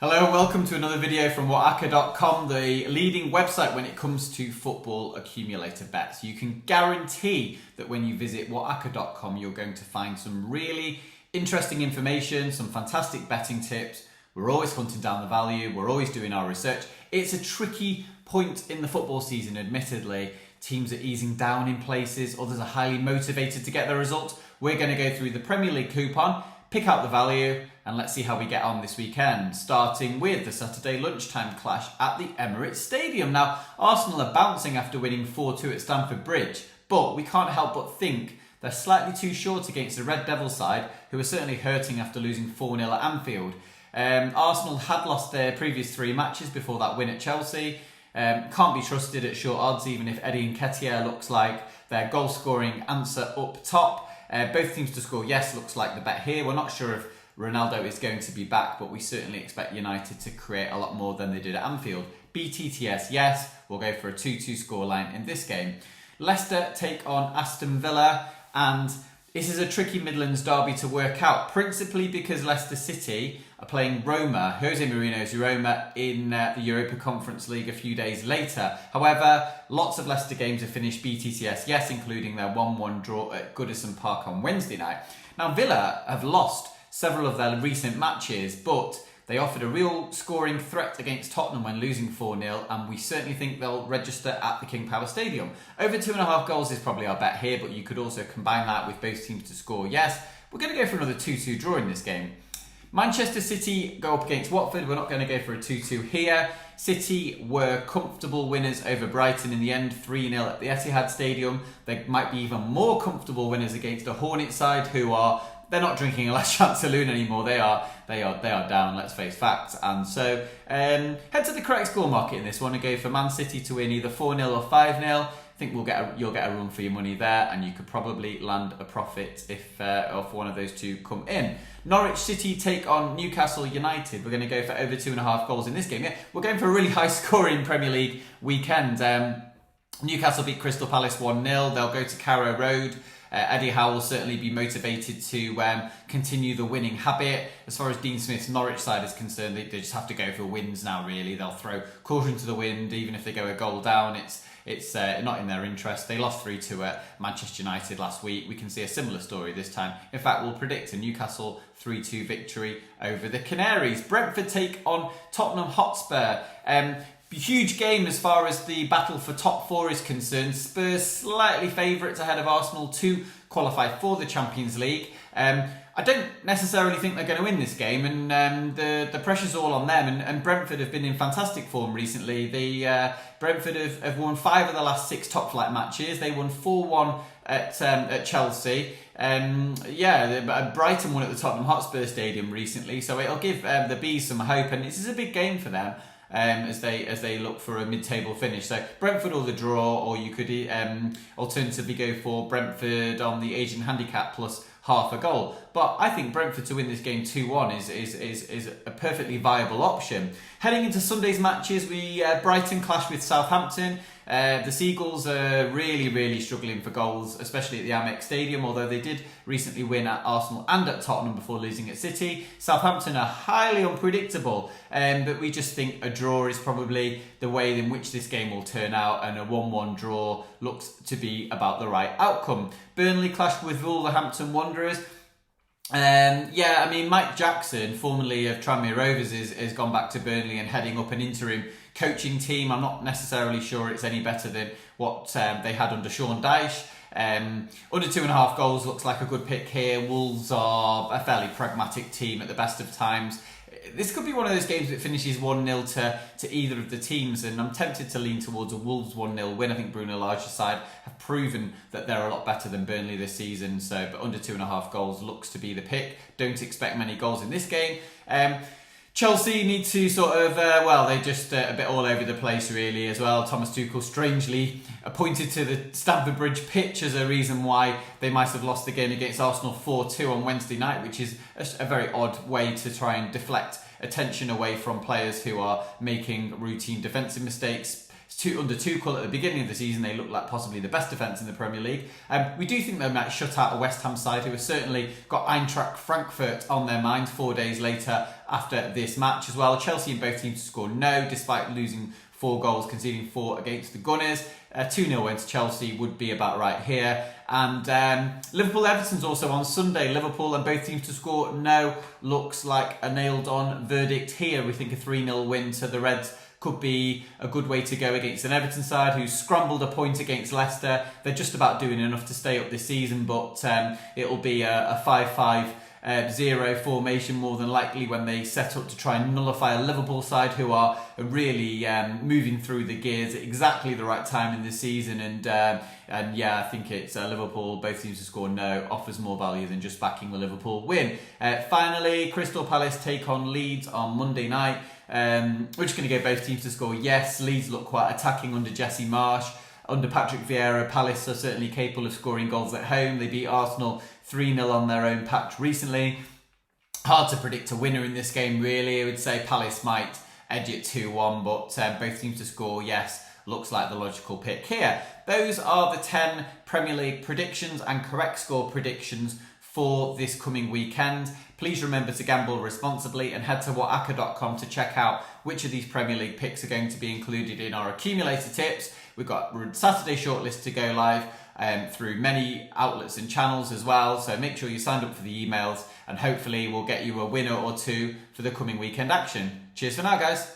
Hello, welcome to another video from WhatAcca.com, the leading website when it comes to football accumulator bets. You can guarantee that when you visit WhatAcca.com, you're going to find some really interesting information, some fantastic betting tips. We're always hunting down the value, we're always doing our research. It's a tricky point in the football season, admittedly. Teams are easing down in places, others are highly motivated to get the results. We're going to go through the Premier League coupon, pick out the value, and let's see how we get on this weekend, starting with the Saturday lunchtime clash at the Emirates Stadium. Now, Arsenal are bouncing after winning 4-2 at Stamford Bridge, but we can't help but think they're slightly too short against the Red Devil side, who are certainly hurting after losing 4-0 at Anfield. Arsenal had lost their previous 3 matches before that win at Chelsea. Can't be trusted at short odds, even if Eddie Nketiah looks like their goal-scoring answer up top. Both teams to score yes looks like the bet here. We're not sure if Ronaldo is going to be back, but we certainly expect United to create a lot more than they did at Anfield. BTTS yes, we'll go for a 2-2 scoreline in this game. Leicester take on Aston Villa, and this is a tricky Midlands derby to work out, principally because Leicester City are playing Roma, Jose Mourinho's Roma, in the Europa Conference League a few days later. However, lots of Leicester games have finished BTTS yes, including their 1-1 draw at Goodison Park on Wednesday night. Now, Villa have lost several of their recent matches, but they offered a real scoring threat against Tottenham when losing 4-0, and we certainly think they'll register at the King Power Stadium. Over 2.5 goals is probably our bet here, but you could also combine that with both teams to score yes. We're going to go for another 2-2 draw in this game. Manchester City go up against Watford. We're not going to go for a 2-2 here. City were comfortable winners over Brighton in the end, 3-0 at the Etihad Stadium. They might be even more comfortable winners against a Hornet side who are... They're not drinking a last chance saloon anymore. They are down, let's face facts. And so head to the correct score market in this one and go for Man City to win either 4-0 or 5-0. I think you'll get a run for your money there, and you could probably land a profit if one of those two come in. Norwich City take on Newcastle United. We're going to go for over 2.5 goals in this game. Yeah, we're going for a really high scoring Premier League weekend. Newcastle beat Crystal Palace 1-0. They'll go to Carrow Road. Eddie Howe will certainly be motivated to continue the winning habit. As far as Dean Smith's Norwich side is concerned, they just have to go for wins now, really. They'll throw caution to the wind, even if they go a goal down. It's not in their interest. They lost 3-2 at Manchester United last week. We can see a similar story this time. In fact, we'll predict a Newcastle 3-2 victory over the Canaries. Brentford take on Tottenham Hotspur. Huge game as far as the battle for top 4 is concerned. Spurs slightly favourites ahead of Arsenal to qualify for the Champions League. I don't necessarily think they're going to win this game, and the pressure's all on them. And Brentford have been in fantastic form recently. Brentford have won 5 of the last 6 top flight matches. They won 4-1 at Chelsea. Brighton won at the Tottenham Hotspur Stadium recently, so it'll give the Bees some hope, and this is a big game for them. As they look for a mid-table finish. So Brentford or the draw, or you could alternatively go for Brentford on the Asian handicap plus half a goal. But I think Brentford to win this game 2-1 is a perfectly viable option. Heading into Sunday's matches, Brighton clash with Southampton. The Seagulls are really struggling for goals, especially at the Amex Stadium, although they did recently win at Arsenal and at Tottenham before losing at City. Southampton are highly unpredictable, but we just think a draw is probably the way in which this game will turn out, and a 1-1 draw looks to be about the right outcome. Burnley clash with Wolverhampton Wanderers. Mike Jackson, formerly of Tranmere Rovers, has gone back to Burnley and heading up an interim coaching team. I'm not necessarily sure it's any better than what they had under Sean Dyche. Under 2.5 goals looks like a good pick here. Wolves are a fairly pragmatic team at the best of times. This could be one of those games that finishes 1-0 to either of the teams, and I'm tempted to lean towards a Wolves 1-0 win. I think Bruno Lage's side have proven that they're a lot better than Burnley this season, but under 2.5 goals looks to be the pick. Don't expect many goals in this game. Chelsea need to they're just a bit all over the place really as well. Thomas Tuchel strangely pointed to the Stamford Bridge pitch as a reason why they might have lost the game against Arsenal 4-2 on Wednesday night, which is a very odd way to try and deflect attention away from players who are making routine defensive mistakes. under Tuchel at the beginning of the season, they looked like possibly the best defence in the Premier League. We do think they might shut out a West Ham side who have certainly got Eintracht Frankfurt on their minds 4 days later after this match as well. Chelsea and both teams to score no, despite losing 4 goals, conceding 4 against the Gunners. 2-0 win to Chelsea would be about right here. And Liverpool-Everton's also on Sunday. Liverpool and both teams to score no. Looks like a nailed-on verdict here. We think a 3-0 win to the Reds could be a good way to go against an Everton side who scrambled a point against Leicester. They're just about doing enough to stay up this season, but it'll be a 5-5-0 formation more than likely when they set up to try and nullify a Liverpool side who are really moving through the gears at exactly the right time in the season. And yeah, I think it's Liverpool, both teams to score no, offers more value than just backing the Liverpool win. Finally, Crystal Palace take on Leeds on Monday night. We're just going to go both teams to score yes. Leeds look quite attacking under Jesse Marsh. Under Patrick Vieira, Palace are certainly capable of scoring goals at home. They beat Arsenal 3-0 on their own patch recently. Hard to predict a winner in this game, really. I would say Palace might edge it 2-1, but both teams to score yes looks like the logical pick here. Those are the 10 Premier League predictions and correct score predictions for this coming weekend. Please remember to gamble responsibly and head to WhatAcca.com to check out which of these Premier League picks are going to be included in our accumulator tips. We've got Saturday shortlist to go live through many outlets and channels as well, so make sure you signed up for the emails and hopefully we'll get you a winner or two for the coming weekend action. Cheers for now, guys.